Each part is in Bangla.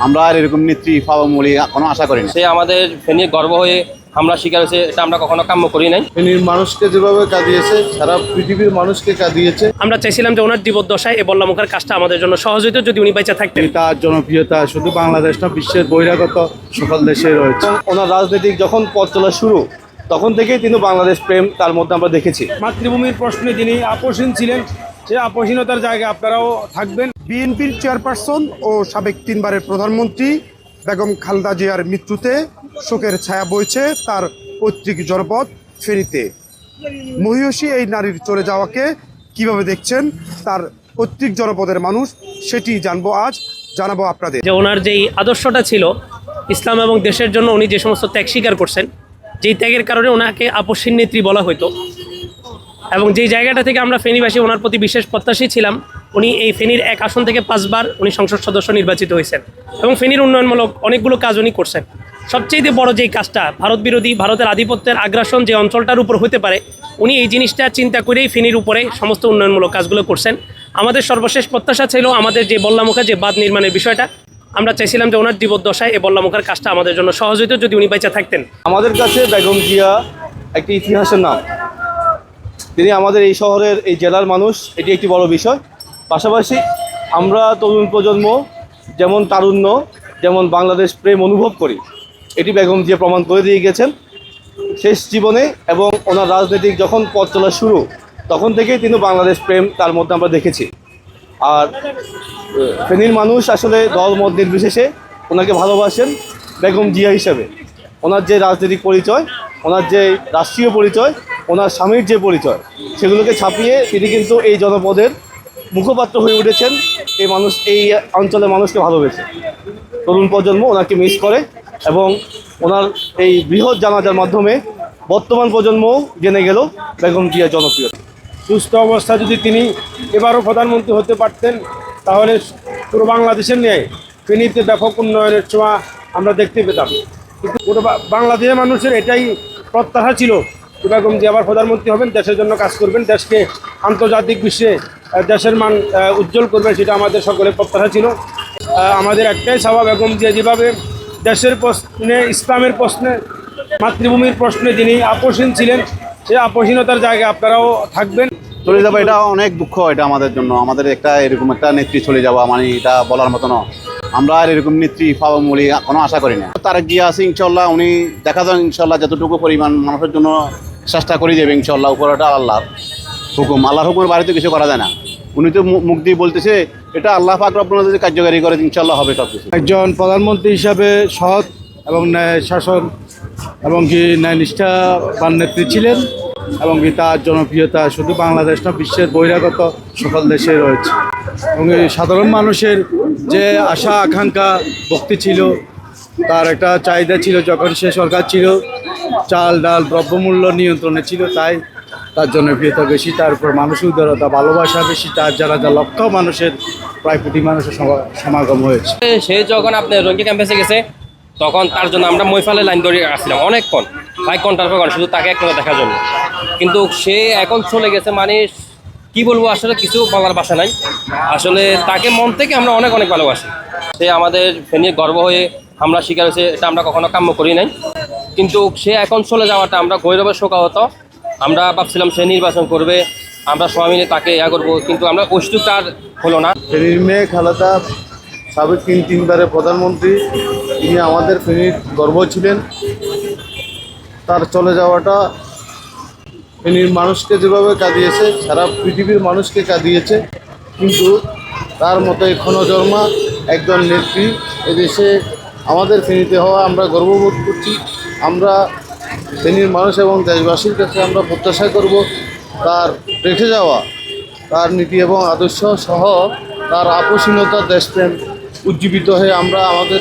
আমরা আর এরকম নেত্রী পাবো বলে কোনো আশা করি না। সে আমাদের ফেনীর গর্ব হয়ে হামলা শিকার হয়েছে, এটা আমরা কখনো কাম্য করি নাই। ফেনীর মানুষকে যেভাবে কাঁদিয়েছে, সারা পৃথিবীর মানুষকে কাঁদিয়েছে। আমরা চাইছিলাম যে ওনার জীবদ্দশায় এই বল্লামুখার কাজটা আমাদের জন্য সহজ হইতো যদি উনি বেঁচে থাকতেন। তার জনপ্রিয়তা শুধু বাংলাদেশ না, বিশ্বের বহিরাগত সকল দেশে রয়েছে। ওনার রাজনৈতিক যখন পথ চলা শুরু, তখন থেকেই তিনি বাংলাদেশ প্রেম তার মধ্যে আমরা দেখেছি। মাতৃভূমির প্রশ্নে যিনি আপোষহীন ছিলেন, সে আপোষহীনতার জায়গায় আপনারাও থাকবেন। বিএনপির চেয়ারপারসন ও সাবেক 3 বারের প্রধানমন্ত্রী বেগম খালেদা জিয়ার মৃত্যুতে শোকের ছায়া বইছে তার পৈতৃক জনপদ ফেনীতে। মহিষী এই নারীর চলে যাওয়াকে কিভাবে দেখছেন তার পৈতৃক জনপদের মানুষ, সেটি জানাবো আপনাদের। যে ওনার যেই আদর্শটা ছিল ইসলাম এবং দেশের জন্য, উনি যে সমস্ত ত্যাগ স্বীকার করছেন, যেই ত্যাগের কারণে ওনাকে আপোষহীন নেত্রী বলা হতো, এবং যেই জায়গাটা থেকে আমরা ফেনীবাসী ওনার প্রতি বিশেষ প্রত্যাশী ছিলাম, উনি এই ফেনীর 1 আসন থেকে 5 বার উনি সংসদ সদস্য নির্বাচিত হয়েছেন এবং ফেনীর উন্নয়নমূলক অনেকগুলো কাজ উনি করছেন। সবচেয়ে বড় যেই কাজটা ভারত বিরোধী, ভারতের আধিপত্যের আগ্রাসন যে অঞ্চলটার উপর হতে পারে, উনি এই জিনিসটা চিন্তা করেই ফেনীর উপরে সমস্ত উন্নয়নমূলক কাজগুলো করছেন। আমাদের সর্বশেষ প্রত্যাশা ছিল আমাদের যে বল্লামুখা যে বাঁধ নির্মাণের বিষয়টা, আমরা চাইছিলাম যে ওনার জীবদ্দশায় এই বল্লামুখার কাজটা আমাদের জন্য সহজ হইতো যদি উনি বেঁচে থাকতেন। আমাদের কাছে বেগম জিয়া একটি ইতিহাসের নাম। তিনি আমাদের এই শহরের, এই জেলার মানুষ, এটি একটি বড় বিষয়। পাশাপাশি আমরা তরুণ প্রজন্ম যেমন তারুণ্য, যেমন বাংলাদেশ প্রেম অনুভব করি, এটি বেগম জিয়া প্রমাণ করে দিয়ে গেছেন শেষ জীবনে। এবং ওনার রাজনৈতিক যখন পথ চলা শুরু, তখন থেকেই তিনি বাংলাদেশ প্রেম তার মধ্যে আমরা দেখেছি। আর ফেনীর মানুষ আসলে দল মত নির্বিশেষে ওনাকে ভালোবাসেন বেগম জিয়া হিসেবে। ওনার যে রাজনৈতিক পরিচয়, ওনার যে রাষ্ট্রীয় পরিচয়, ওনার স্বামীর যে পরিচয়, সেগুলোকে ছাপিয়ে তিনি কিন্তু এই জনপদের মুখপাত্র হয়ে উঠেছেন। এই অঞ্চলের মানুষকে ভালোবেসে তরুণ প্রজন্ম ওনাকে মিস করে, এবং ওনার এই বৃহৎ জানাজার মাধ্যমে বর্তমান প্রজন্ম জেনে গেল বেগম জিয়ার জনপ্রিয়তা। সুস্থ অবস্থা যদি তিনি এবারও প্রধানমন্ত্রী হতে পারতেন, তাহলে পুরো বাংলাদেশের ন্যায় ফেনীতে ব্যাপক উন্নয়নের ছোঁয়া আমরা দেখতে পেতাম। কিন্তু পুরো বাংলাদেশের মানুষের এটাই প্রত্যাশা ছিল, বেগম জিয়া আবার প্রধানমন্ত্রী হবেন, দেশের জন্য কাজ করবেন, দেশকে আন্তর্জাতিক বিশ্বে দেশের মান উজ্জ্বল করবেন, সেটা আমাদের সকলের প্রত্যাশা ছিল। আমাদের একটাই চাওয়া, বেগম জিয়া যেভাবে দেশের প্রশ্নে, ইসলামের প্রশ্নে, মাতৃভূমির প্রশ্নে যিনি আপোষহীন ছিলেন, সে আপোষহীনতার জায়গায় আপনারাও থাকবেন। চলে যাবো, এটা অনেক দুঃখ, এটা আমাদের জন্য। আমাদের এরকম একটা নেত্রী চলে যাওয়া মানে এটা বলার মতো না। আমরা আর এরকম নেত্রী পাবো বলে কোনো আশা করি না। তারেক জিয়া আছে, ইনশাল্লাহ উনি দেখা যান, ইনশাল্লাহ যতটুকু পরিমাণ মানুষের জন্য চেষ্টা করে দেবে ইনশাল্লাহ। উপরটা আল্লাহর হুকুম, আল্লাহর হুকুমের বাড়িতে কিছু করা যায় না। উনি তো মুখ দিয়ে বলতেছে, এটা আল্লাহ পাক রব্বুল আলামিন যদি কার্যকারী করে ইনশাল্লাহ হবে সব কিছু। একজন প্রধানমন্ত্রী হিসাবে সৎ এবং ন্যায় শাসন এবং কি ন্যায়নিষ্ঠাবান নেত্রী ছিলেন, এবং কি তার জনপ্রিয়তা শুধু বাংলাদেশ না, বিশ্বের বহিরাগত সকল দেশে রয়েছে। এবং এই সাধারণ মানুষের যে আশা আকাঙ্ক্ষা ভক্তি ছিল, তার একটা চাহিদা ছিল যখন সে সরকার ছিল, চাল ডাল দ্রব্যমূল্য নিয়ন্ত্রণে ছিল, তাই তার জনপ্রিয়তা বেশি, তার উপর মানুষের উদারতা ভালোবাসা বেশি। তার যারা লক্ষ মানুষের, প্রায় কোটি মানুষের সমাগম হয়েছে। সে যখন আপনার রঙ্গি ক্যাম্পাসে গেছে, তখন তার জন্য আমরা মৈফালে লাইন ধরে আসছিলাম অনেকক্ষণ, 5 ঘন্টার পর ঘন্টা, শুধু তাকে একটা দেখার জন্য। কিন্তু সে এখন চলে গেছে, মানে কি বলবো, আসলে কিছু বলার ভাষা নাই। আসলে তাকে মন থেকে আমরা অনেক অনেক ভালোবাসি। সে আমাদের ফেনীর গর্ব হয়ে হামলা শিকার হয়েছে, এটা আমরা কখনো কাম্য করি নাই। কিন্তু সে এখন চলে যাওয়াটা আমরা গৌরবের শোকাহত। আমরা ভাবছিলাম সে নির্বাচন করবে, আমরা সবাই মিলে তাকে করবো, কিন্তু আমরা অস্তুটা আর হলো না। ফেনীর মেয়ে খালেদা, সাবেক 3 বারের প্রধানমন্ত্রী, তিনি আমাদের ফেনীর গর্ব ছিলেন। তার চলে যাওয়াটা ফেনীর মানুষকে যেভাবে কাঁদিয়েছে, সারা পৃথিবীর মানুষকে কাঁদিয়েছে। কিন্তু তার মতো ক্ষণজন্মা একজন নেত্রী এদেশে আমাদের ফেনীতে হওয়া আমরা গর্ববোধ করছি। আমরা ফেনীর মানুষ এবং দেশবাসীর কাছে আমরা প্রত্যাশা করব, তার রেখে যাওয়া তার নীতি এবং আদর্শ সহ তার আপোষহীনতা, দেশপ্রেম উজ্জীবিত হয়ে আমরা আমাদের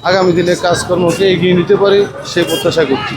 আগামী দিনের কাজকর্মকে এগিয়ে নিতে পারি, সে প্রত্যাশা করছি।